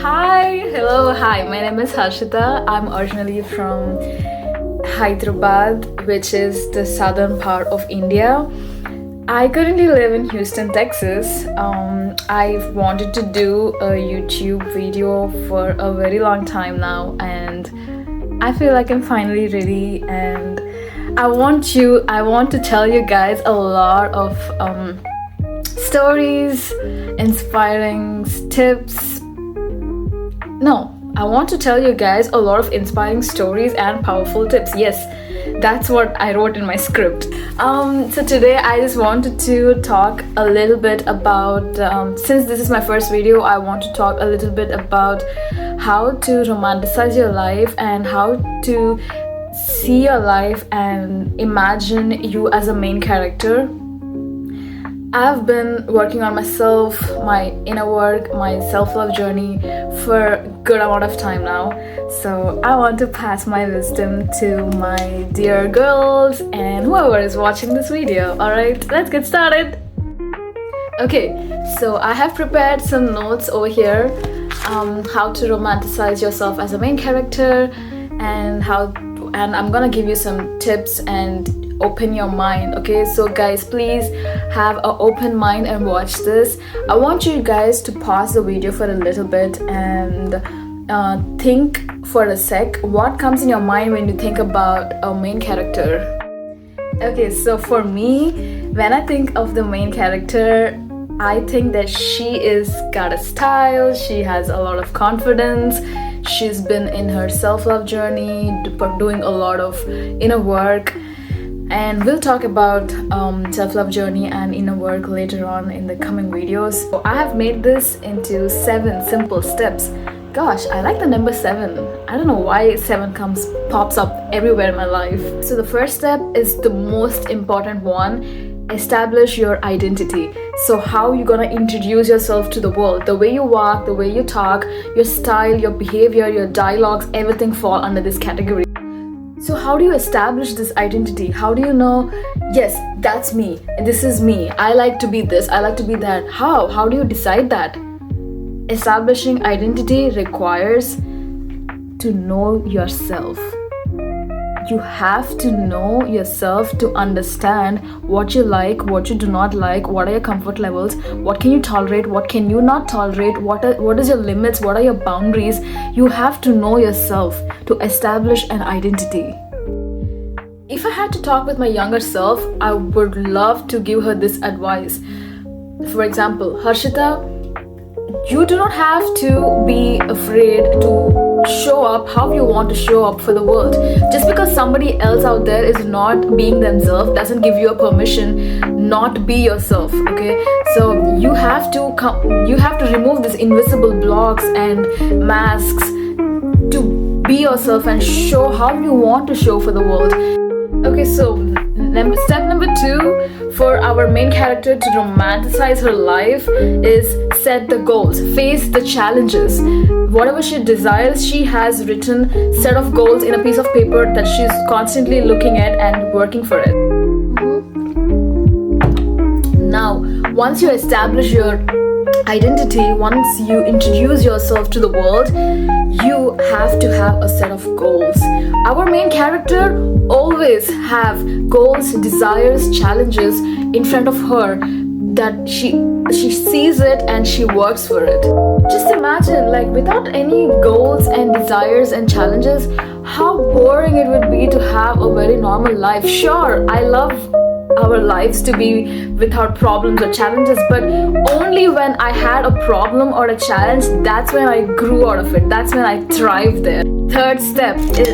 Hi, my name is Harshita. I'm originally from Hyderabad, which is the southern part of India. I currently live in Houston, Texas. I've wanted to do a YouTube video for a very long time now, and I feel like I'm finally ready. And I want to tell you guys a lot of stories, inspiring tips. No, I want to tell you guys a lot of inspiring stories and powerful tips. Yes, that's what I wrote in my script. So today I just wanted to talk a little bit about, since this is my first video, I want to talk a little bit about how to romanticize your life and how to see your life and imagine you as a main character. I've been working on myself, my inner work, my self-love journey for a good amount of time now. So I want to pass my wisdom to my dear girls and whoever is watching this video. Alright, let's get started. Okay, so I have prepared some notes over here. How to romanticize yourself as a main character, and I'm gonna give you some tips and open your mind. Okay, so guys, please have an open mind and watch this. I want you guys to pause the video for a little bit and think for a sec what comes in your mind when you think about a main character. Okay, so for me, when I think of the main character, I think that she is got a style, she has a lot of confidence, she's been in her self-love journey, doing a lot of inner work. And we'll talk about self-love journey and inner work later on in the coming videos. So I have made this into 7 simple steps. Gosh, I like the number 7. I don't know why 7 pops up everywhere in my life. So the first step is the most important one. Establish your identity. So how you gonna introduce yourself to the world? The way you walk, the way you talk, your style, your behavior, your dialogues, everything fall under this category. So how do you establish this identity? How do you know, yes, that's me, this is me, I like to be this, I like to be that? How do you decide that? Establishing identity requires to know yourself. You have to know yourself to understand what you like, what you do not like, what are your comfort levels, what can you tolerate, what can you not tolerate, what is your limits, what are your boundaries. You have to know yourself to establish an identity. If I had to talk with my younger self, I would love to give her this advice. For example, Harshita, you do not have to be afraid to show up how you want to show up for the world. Just because somebody else out there is not being themselves doesn't give you a permission not be yourself. Okay, so you have to remove these invisible blocks and masks to be yourself and show how you want to show for the world. Okay, so step number 2 for our main character to romanticize her life is set the goals, face the challenges. Whatever she desires, she has written set of goals in a piece of paper that she's constantly looking at and working for it. Now, once you establish your identity, once you introduce yourself to the world, you have to have a set of goals. Our main character always have goals, desires, challenges in front of her that she sees it and she works for it. Just imagine, like, without any goals and desires and challenges, how boring it would be to have a very normal life. Sure, I love our lives to be without problems or challenges, but only when I had a problem or a challenge, that's when I grew out of it, that's when I thrived there. Third step is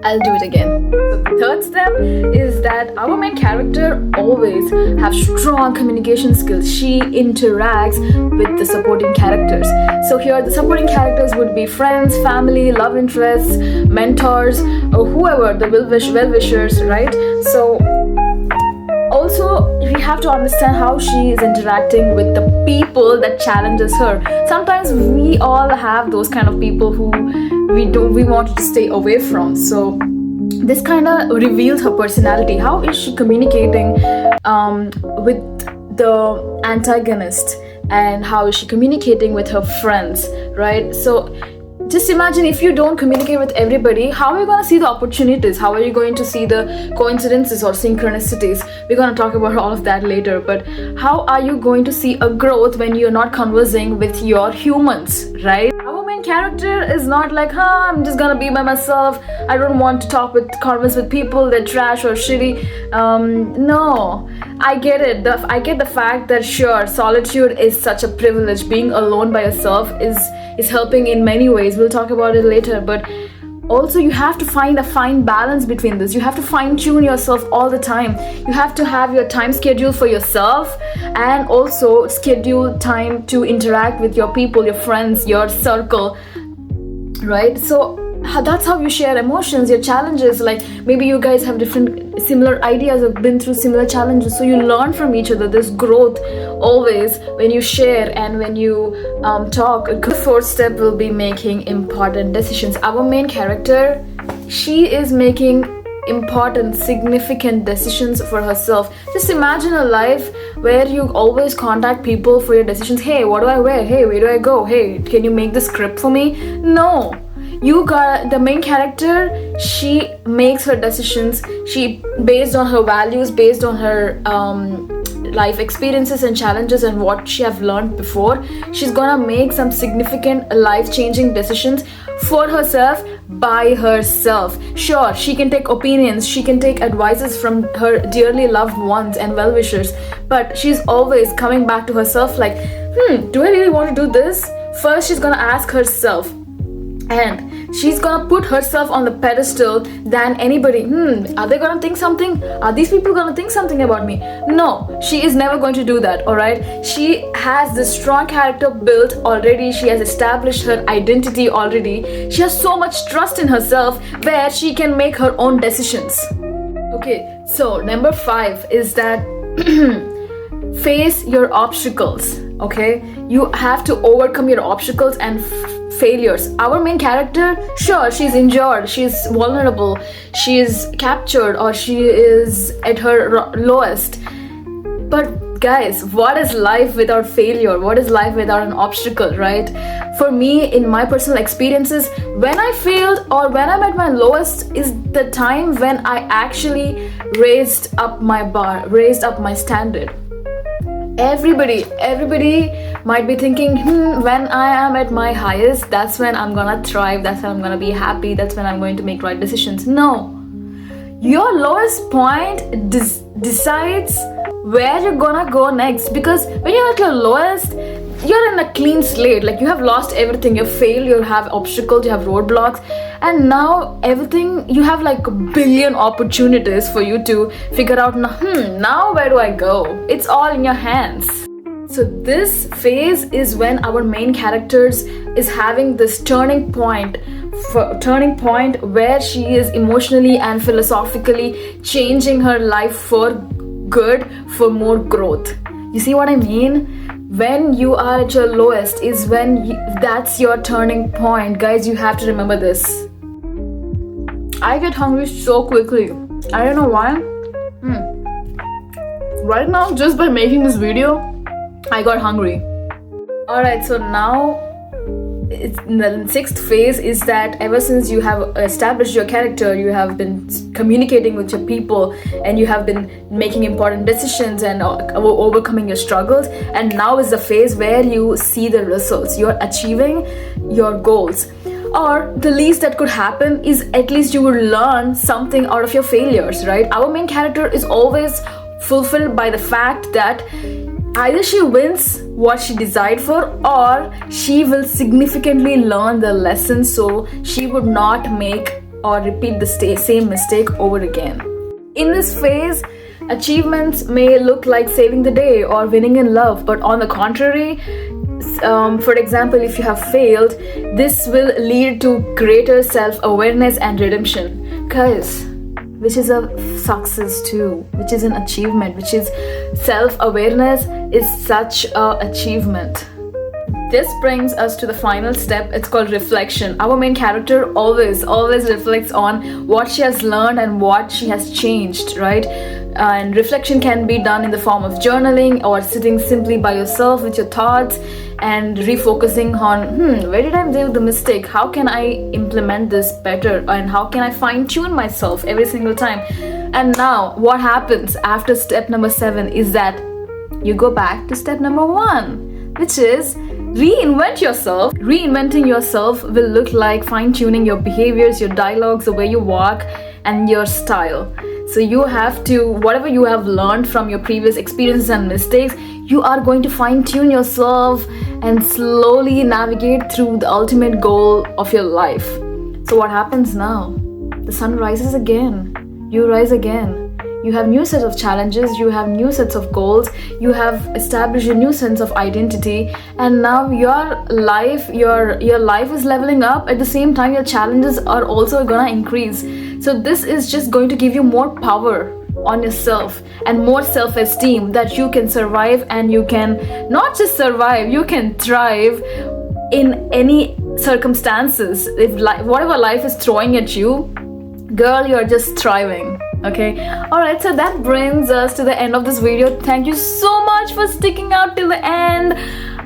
I'll do it again. So the third step is that our main character always have strong communication skills. She interacts with the supporting characters. So here the supporting characters would be friends, family, love interests, mentors, or whoever, the well-wishers, right? So also we have to understand how she is interacting with the people that challenges her. Sometimes we all have those kind of people who we wanted to stay away from. So this kind of reveals her personality. How is she communicating with the antagonist, and how is she communicating with her friends, right? So just imagine, if you don't communicate with everybody, how are you going to see the opportunities? How are you going to see the coincidences or synchronicities? We're going to talk about all of that later. But how are you going to see a growth when you're not conversing with your humans, right? Our main character is not like, I'm just gonna be by myself. I don't want to converse with people. They're trash or shitty. No, I get it. I get the fact that sure, solitude is such a privilege. Being alone by yourself is helping in many ways. We'll talk about it later. But also, you have to find a fine balance between this. You have to fine tune yourself all the time. You have to have your time schedule for yourself, and also schedule time to interact with your people, your friends, your circle, right? So that's how you share emotions, your challenges. Like maybe you guys have similar ideas, or been through similar challenges, so you learn from each other. There's growth always when you share and when you talk. The fourth step will be making important decisions. Our main character, she is making important, significant decisions for herself. Just imagine a life where you always contact people for your decisions. Hey, what do I wear? Hey, where do I go? Hey, can you make the script for me? No. The main character, she makes her decisions, she based on her values, based on her life experiences and challenges and what she have learned before. She's gonna make some significant life-changing decisions for herself, by herself. Sure, she can take opinions, she can take advices from her dearly loved ones and well-wishers, but she's always coming back to herself like, do I really want to do this? First, she's gonna ask herself, and she's gonna put herself on the pedestal than anybody. Are they gonna think something? Are these people gonna think something about me? No, she is never going to do that, alright? She has this strong character built already. She has established her identity already. She has so much trust in herself where she can make her own decisions. Okay, so number 5 is that face your obstacles, okay? You have to overcome your obstacles and failures. Our main character, sure, she's injured, she's vulnerable, she is captured, or she is at her lowest. But guys, what is life without failure? What is life without an obstacle, right? For me, in my personal experiences, when I failed or when I'm at my lowest is the time when I actually raised up my bar, raised up my standard. Everybody might be thinking, when I am at my highest, that's when I'm gonna thrive, that's when I'm gonna be happy, that's when I'm going to make right decisions. No. Your lowest point decides where you're gonna go next, because when you're at your lowest, you're in a clean slate. Like, you have lost everything. You failed, you have obstacles, you have roadblocks, and now everything, you have like a billion opportunities for you to figure out, now where do I go? It's all in your hands. So this phase is when our main characters is having this turning point where she is emotionally and philosophically changing her life for good, for more growth. You see what I mean? When you are at your lowest is when that's your turning point. Guys, you have to remember this. I get hungry so quickly. I don't know why. Right now, just by making this video, I got hungry. Alright, so now the 6th phase is that ever since you have established your character, you have been communicating with your people, and you have been making important decisions and overcoming your struggles, and now is the phase where you see the results. You're achieving your goals. Or the least that could happen is at least you will learn something out of your failures, right? Our main character is always fulfilled by the fact that either she wins what she desired for, or she will significantly learn the lesson, so she would not make or repeat the same mistake over again. In this phase, achievements may look like saving the day or winning in love, but on the contrary, for example, if you have failed, this will lead to greater self-awareness and redemption. Guys, which is a success too, which is an achievement, which is self-awareness is such a achievement. This brings us to the final step. It's called reflection. Our main character always reflects on what she has learned and what she has changed, right? And reflection can be done in the form of journaling or sitting simply by yourself with your thoughts and refocusing on where did I do the mistake, how can I implement this better, and how can I fine-tune myself every single time. And now what happens after step number 7 is that you go back to step number 1, which is reinvent yourself. Reinventing yourself will look like fine-tuning your behaviors, your dialogues, the way you walk, and your style. So you have to, whatever you have learned from your previous experiences and mistakes, you are going to fine-tune yourself and slowly navigate through the ultimate goal of your life. So what happens now? The sun rises again. You rise again. You have new set of challenges, you have new sets of goals, you have established a new sense of identity, and now your life is leveling up. At the same time, your challenges are also gonna increase. So this is just going to give you more power on yourself and more self-esteem that you can survive, and you can not just survive, you can thrive in any circumstances. If whatever life is throwing at you, girl, you're just thriving. Okay, alright, so that brings us to the end of this video. Thank you so much for sticking out till the end.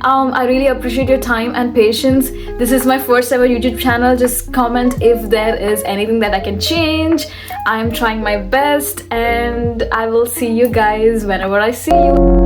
I really appreciate your time and patience. This is my first ever YouTube channel. Just comment if there is anything that I can change. I'm trying my best, and I will see you guys whenever I see you.